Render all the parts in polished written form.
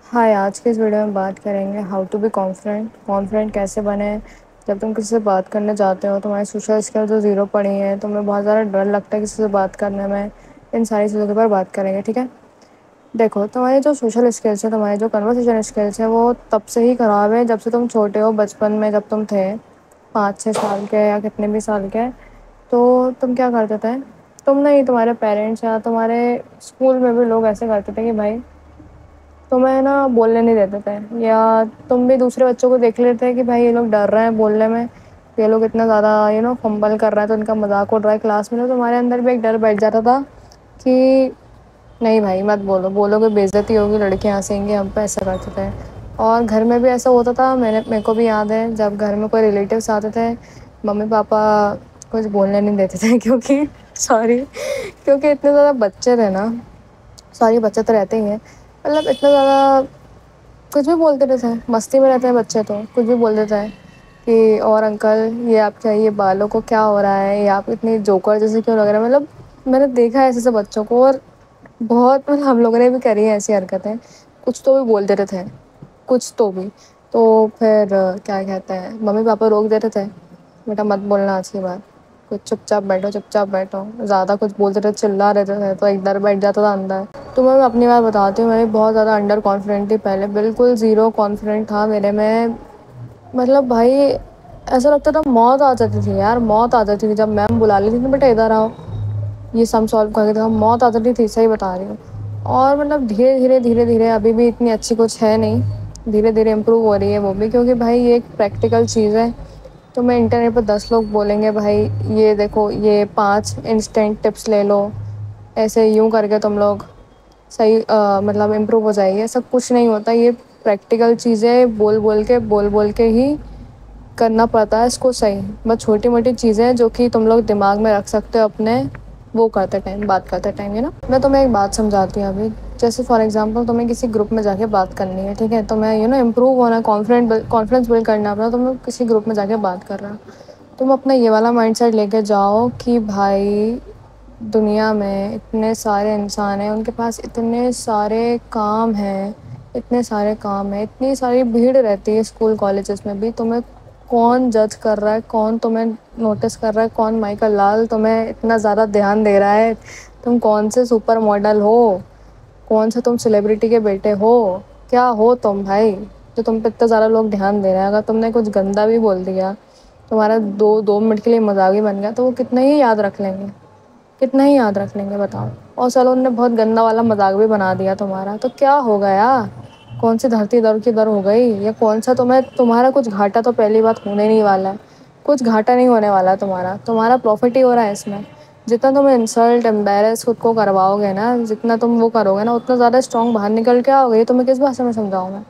हाय, आज के इस वीडियो में बात करेंगे how to be confident. Confident कैसे बने। जब तुम किसी से बात करने जाते हो, तुम्हारी सोशल स्किल जो ज़ीरो पड़ी है, तुम्हें बहुत ज़्यादा डर लगता है किसी से बात करने में। इन सारी चीज़ों के ऊपर बात करेंगे, ठीक है। देखो, तुम्हारी जो सोशल स्किल्स है, तुम्हारी जो कन्वर्सेशन स्किल्स है, वो तब से ही ख़राब है जब से तुम छोटे हो। बचपन में जब तुम थे 5-6 साल के या कितने भी साल के, तो तुम क्या करते थे। तुम नहीं, तुम्हारे पेरेंट्स या तुम्हारे स्कूल में भी लोग ऐसे करते थे कि भाई तुम्हें ना बोलने नहीं देते थे, या तुम भी दूसरे बच्चों को देख लेते थे कि भाई ये लोग डर रहे हैं बोलने में, ये लोग इतना ज़्यादा फंबल कर रहा है तो इनका मजाक उड़ रहा है क्लास में। तो तुम्हारे अंदर भी एक डर बैठ जाता था कि नहीं भाई मत बोलो, बोलोगे बेइज्जती होगी, लड़कियाँ हंसेंगी हम पे, ऐसा करते थे। और घर में भी ऐसा होता था। मेरे को भी याद है, जब घर में कोई रिलेटिव्स आते थे, मम्मी पापा कुछ बोलने नहीं देते थे क्योंकि सॉरी, क्योंकि इतने ज़्यादा बच्चे थे ना। सॉरी, बच्चे तो रहते ही हैं, मतलब इतना ज़्यादा कुछ भी बोलते रहते हैं, मस्ती में रहते हैं बच्चे, तो कुछ भी बोल देता है कि और अंकल ये आपका ये बालों को क्या हो रहा है, ये आप इतनी जोकर जैसे क्यों लग रहा है। मतलब मैंने देखा है ऐसे ऐसे बच्चों को, और बहुत मतलब हम लोगों ने भी करी है ऐसी हरकतें। कुछ तो भी बोल देते थे, कुछ तो भी। तो फिर क्या कहते हैं, मम्मी पापा रोक देते थे, बेटा मत बोलना आज की बात, कुछ चुपचाप बैठो, चुपचाप बैठो। ज़्यादा कुछ बोलते थे, चिल्ला रहते थे, तो एक डर बैठ जाता था अंदर। तो मैं अपनी बात बताती हूँ, मैं भी बहुत ज़्यादा अंडर कॉन्फिडेंट थी पहले, बिल्कुल ज़ीरो कॉन्फिडेंट था मेरे में। मतलब भाई ऐसा लगता था मौत आ जाती थी यार, मौत आ जाती थी जब मैम बुला लेती थी, बेटा इधर आओ ये सम सॉल्व करके दो। मौत आ जाती थी, सही बता रही हूँ। और मतलब धीरे धीरे अभी भी इतनी अच्छी कुछ है नहीं, धीरे धीरे इम्प्रूव हो रही है वो भी, क्योंकि भाई ये एक प्रैक्टिकल चीज़ है। तो मैं इंटरनेट पर 10 लोग बोलेंगे भाई ये देखो, ये 5 इंस्टेंट टिप्स ले लो, ऐसे यूं करके तुम लोग सही मतलब इम्प्रूव हो जाएगी। सब कुछ नहीं होता, ये प्रैक्टिकल चीज़ें बोल बोल के ही करना पड़ता है इसको सही। बस छोटी मोटी चीज़ें जो कि तुम लोग दिमाग में रख सकते हो अपने, वो करते टाइम, बात करते टाइम, मैं तुम्हें एक बात समझाती हूँ अभी। जैसे फॉर एग्जांपल तुम्हें किसी ग्रुप में जाके बात करनी है, ठीक है। तो मैं इम्प्रूव होना, कॉन्फिडेंस बिल्ड करना अपना, तो मैं किसी ग्रुप में जाके बात कर रहा हूँ। तुम अपना ये वाला माइंडसेट लेके जाओ कि भाई दुनिया में इतने सारे इंसान हैं, उनके पास इतने सारे काम हैं, इतने सारे काम हैं, इतनी सारी भीड़ रहती है स्कूल कॉलेजेस में भी। तुम्हें कौन जज कर रहा है, कौन तुम्हें नोटिस कर रहा है, कौन माइकल लाल तुम्हें इतना ज़्यादा ध्यान दे रहा है, तुम कौन से सुपर मॉडल हो, कौन सा तुम सेलिब्रिटी के बेटे हो, क्या हो तुम भाई जो तुम पे इतना ज़्यादा लोग ध्यान दे रहे हैं। अगर तुमने कुछ गंदा भी बोल दिया, तुम्हारा दो दो मिनट के लिए मजाक भी बन गया, तो वो कितना ही याद रख लेंगे, कितना ही याद रख लेंगे बताओ। और चलो उनने बहुत गंदा वाला मजाक भी बना दिया तुम्हारा, तो क्या हो गया, कौन सी धरती दर की दर हो गई, या कौन सा तुम्हारा कुछ घाटा तो पहली बात होने नहीं वाला है। कुछ घाटा नहीं होने वाला है तुम्हारा, तुम्हारा प्रॉफिट ही हो रहा है इसमें। जितना तुम इंसल्ट एम्बेरस खुद को करवाओगे ना, जितना तुम वो करोगे ना, उतना ज़्यादा स्ट्रॉन्ग बाहर निकल के आओगे। ये तुम्हें किस भाषा में समझाऊँ मैं,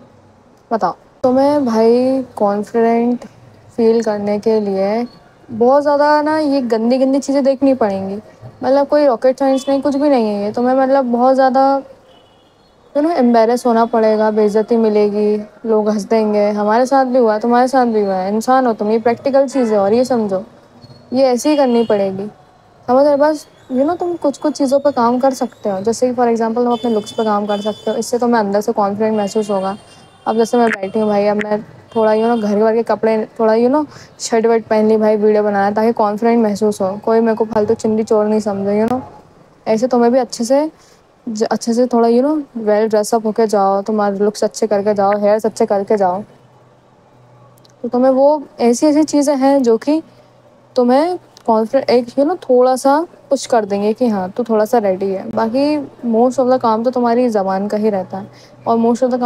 बताओ। तुम्हें भाई कॉन्फिडेंट फील करने के लिए बहुत ज़्यादा ना ये गंदी गंदी चीज़ें देखनी पड़ेंगी। मतलब कोई रॉकेट साइंस नहीं, कुछ भी नहीं है ये। तुम्हें मतलब बहुत ज़्यादा एम्बेरस होना पड़ेगा, बेइज्जती मिलेगी, लोग हंस देंगे। हमारे साथ भी हुआ है, तुम्हारे साथ भी हुआ है, इंसान हो तुम, ये प्रैक्टिकल चीज़ है। और ये समझो, ये ऐसे ही करनी पड़ेगी, समझ रहे। बस तुम कुछ कुछ चीज़ों पर काम कर सकते हो। जैसे कि फॉर एग्जांपल तुम अपने लुक्स पर काम कर सकते हो, इससे तुम्हें अंदर से कॉन्फिडेंट महसूस होगा। अब जैसे मैं बैठी हूँ भाई, अब मैं थोड़ा घर वर के कपड़े थोड़ा शर्ट वर्ट पहन ली भाई, वीडियो बनाया ताकि कॉन्फिडेंट महसूस हो, कोई मेरे को फालतू चिंदी चोर नहीं समझे। ऐसे तुम्हें भी अच्छे से थोड़ा वेल ड्रेसअप होके जाओ, तुम्हारे लुक्स अच्छे करके जाओ, हेयर्स अच्छे करके जाओ। तो तुम्हें वो ऐसी ऐसी चीज़ें हैं जो कि तुम्हें कॉन्फिडेंट एक थोड़ा सा पुश कर देंगे कि हाँ तू थोड़ा सा रेडी है। बाकी मोस्ट ऑफ द काम तो तुम्हारी ज़बान का ही रहता है, और मोस्ट ऑफ द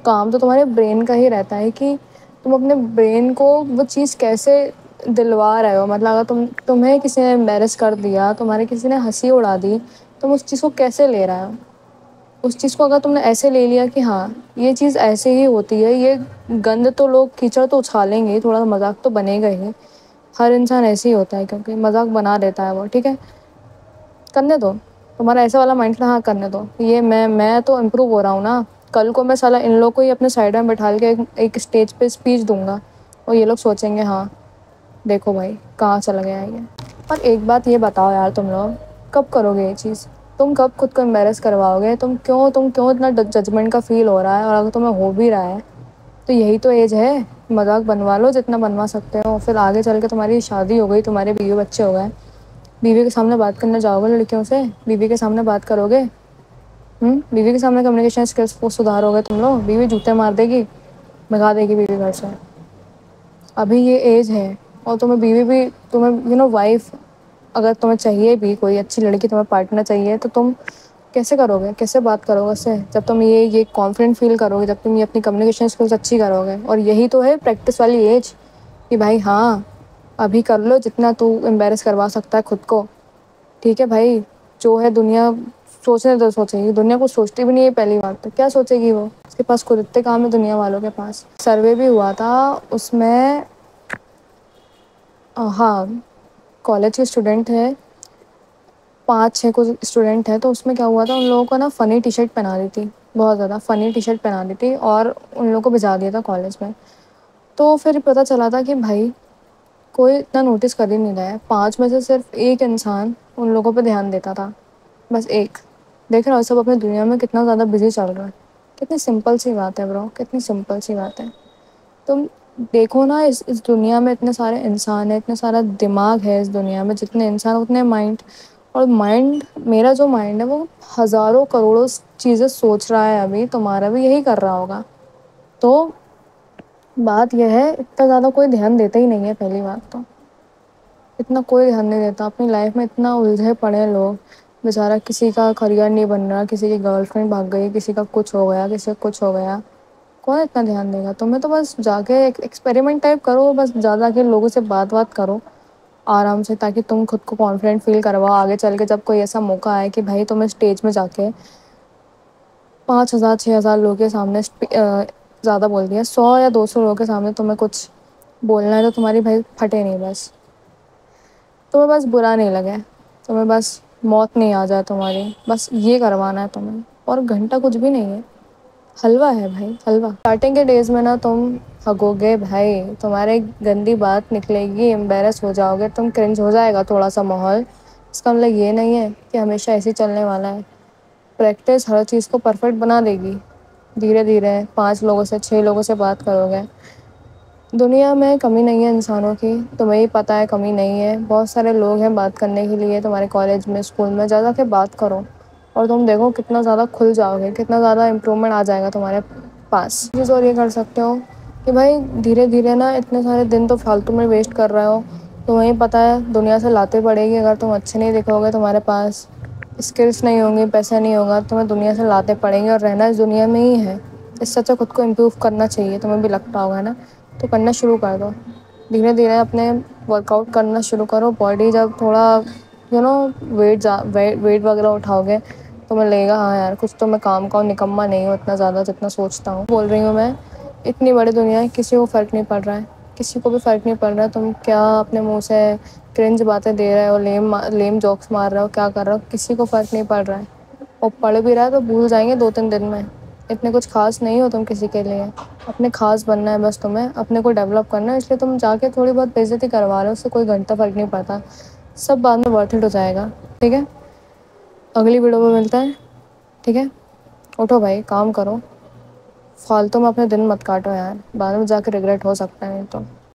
काम तो तुम्हारे ब्रेन का ही रहता है कि तुम अपने ब्रेन को वो चीज़ कैसे दिलवा रहे हो। मतलब अगर तुम्हें किसी ने एम्बेरस कर दिया, तुम्हारे किसी ने हंसी उड़ा दी, तुम उस चीज़ को कैसे ले रहे हो। उस चीज़ को अगर तुमने ऐसे ले लिया कि हाँ ये चीज़ ऐसे ही होती है, ये गंद तो लोग कीचड़ तो उछालेंगे, थोड़ा सा मजाक तो बनेगा ही। हर इंसान ऐसे ही होता है, क्योंकि मजाक बना देता है वो, ठीक है। करने दो, तुम्हारा ऐसा वाला माइंड, हाँ करने दो। ये मैं तो इम्प्रूव हो रहा हूँ ना। कल को मैं साला इन लोग को ही अपने साइड में बैठा के एक स्टेज पे स्पीच दूंगा, और ये लोग सोचेंगे हाँ देखो भाई कहाँ चला गया ये। और एक बात ये बताओ यार, तुम लोग कब करोगे ये चीज़। तुम कब खुद को एम्बेरस करवाओगे? तुम क्यों इतना जजमेंट का फील हो रहा है? और अगर तुम्हें हो भी रहा है तो यही तो एज है, मजाक बनवा लो जितना बनवा सकते हो। फिर आगे चल के तुम्हारी शादी हो गई, तुम्हारे बीवी बच्चे हो गए, बीवी के सामने बात करने जाओगे लड़कियों से? बीवी के सामने बात करोगे? बीवी के सामने कम्युनिकेशन स्किल्स को सुधारोगे तुम लोग? बीवी जूते मार देगी, भगा देगी बीवी घर से। अभी ये एज है। और तुम्हें बीवी भी, तुम्हें वाइफ अगर तुम्हें चाहिए भी, कोई अच्छी लड़की तुम्हें पार्टनर चाहिए, तो तुम कैसे करोगे? कैसे बात करोगे उससे? जब तुम ये कॉन्फिडेंट फील करोगे, जब तुम ये अपनी कम्युनिकेशन स्किल्स अच्छी करोगे। और यही तो है प्रैक्टिस वाली एज कि भाई हाँ, अभी कर लो जितना तू एम्बेरस करवा सकता है खुद को। ठीक है भाई, जो है दुनिया सोचने तो सोचेगी, दुनिया कुछ सोचती भी नहीं है। पहली बात तो क्या सोचेगी वो? उसके पास खुद इतने काम है दुनिया वालों के पास। सर्वे भी हुआ था उसमें, हाँ, कॉलेज के स्टूडेंट है, 5-6 कुछ स्टूडेंट है। तो उसमें क्या हुआ था, उन लोगों को ना फ़नी टी शर्ट पहना दी थी, बहुत ज़्यादा फ़नी टी शर्ट पहना दी थी, और उन लोगों को भिजा दिया था कॉलेज में। तो फिर पता चला था कि भाई कोई इतना नोटिस कर ही नहीं रहा है। 5 में से सिर्फ एक इंसान उन लोगों पे ध्यान देता था, बस एक। देख रहे हो सब अपनी दुनिया में कितना ज़्यादा बिजी चल रहा है। कितनी सिंपल सी बात है ब्रो, कितनी सिंपल सी बात है। तुम देखो ना, इस दुनिया में इतने सारे इंसान हैं, इतने सारा दिमाग है इस दुनिया में, जितने इंसान उतने माइंड। और माइंड, मेरा जो माइंड है वो हज़ारों करोड़ों चीज़ें सोच रहा है। अभी तुम्हारा भी यही कर रहा होगा। तो बात यह है, इतना ज़्यादा कोई ध्यान देता ही नहीं है। पहली बात तो इतना कोई ध्यान नहीं देता अपनी लाइफ में, इतना उलझे पड़े हैं लोग। बेचारा किसी का करियर नहीं बन रहा, किसी की गर्लफ्रेंड भाग गई, किसी का कुछ हो गया, किसी का कुछ हो गया। कौन इतना ध्यान देगा? तुम्हें तो बस जाके एक्सपेरिमेंट टाइप करो, बस ज़्यादा के लोगों से बात करो आराम से, ताकि तुम खुद को कॉन्फिडेंट फील करवाओ आगे चल के। जब कोई ऐसा मौका आए कि भाई तुम्हें स्टेज में जाके 5,000 6,000 लोगों के सामने ज़्यादा बोल दिया, 100 या 200 लोगों के सामने तुम्हें कुछ बोलना है, तो तुम्हारी भाई फटे नहीं बस। तुम्हें बस बुरा नहीं लगे, तुम्हें बस मौत नहीं आ जाए तुम्हारी, बस ये करवाना है तुम्हें। और घंटा कुछ भी नहीं है, हलवा है भाई, हलवा। स्टार्टिंग के डेज में ना तुम हगोगे भाई, तुम्हारे गंदी बात निकलेगी, एम्बेरस हो जाओगे तुम, क्रिंज हो जाएगा थोड़ा सा माहौल। इसका मतलब ये नहीं है कि हमेशा ऐसे ही चलने वाला है। प्रैक्टिस हर चीज़ को परफेक्ट बना देगी। धीरे धीरे 5 लोगों से 6 लोगों से बात करोगे। दुनिया में कमी नहीं है इंसानों की, तुम्हें ही पता है कमी नहीं है। बहुत सारे लोग हैं बात करने के लिए तुम्हारे कॉलेज में, स्कूल में। ज़्यादा के बात करो और तुम देखो कितना ज़्यादा खुल जाओगे, कितना ज़्यादा इम्प्रूवमेंट आ जाएगा तुम्हारे पास। चीज़ और ये कर सकते हो कि भाई धीरे धीरे ना, इतने सारे दिन तो फालतू में वेस्ट कर रहे हो। तुम्हें ही पता है दुनिया से लाते पड़ेगी, अगर तुम अच्छे नहीं दिखोगे, तुम्हारे पास स्किल्स नहीं होंगी, पैसा नहीं होगा, तुम्हें दुनिया से लाते पड़ेंगे। और रहना इस दुनिया में ही है, इससे अच्छा खुद को इम्प्रूव करना चाहिए। तुम्हें भी लगता होगा ना, तो करना शुरू कर दो। धीरे धीरे अपने वर्कआउट करना शुरू करो। बॉडी जब थोड़ा वेट वगैरह उठाओगे तो तुम्हें लगेगा हाँ यार, कुछ तो मैं काम का निकम्मा नहीं हूँ इतना ज़्यादा जितना सोचता हूँ। बोल रही हूँ मैं, इतनी बड़ी दुनिया है, किसी को फ़र्क नहीं पड़ रहा है, किसी को भी फ़र्क नहीं पड़ रहा है। तुम क्या अपने मुंह से क्रिंज बातें दे रहे हो, लेम जॉक्स मार रहे हो, क्या कर रहे हो? किसी को फ़र्क नहीं पड़ रहा है। और पढ़ भी रहा है तो भूल जाएंगे 2-3 दिन में। इतने कुछ खास नहीं हो तुम किसी के लिए। अपने खास बनना है बस, तुम्हें अपने को डेवलप करना है। इसलिए तुम जाके थोड़ी बहुत बेइज्जती करवा रहे हो, उससे कोई घंटा फ़र्क नहीं पड़ता। सब बाद में वर्थ इट हो जाएगा। ठीक है, अगली वीडियो में मिलता है। ठीक है, उठो भाई, काम करो, फालतू में अपने दिन मत काटो यार, बाद में जाके रिग्रेट हो सकता है। तो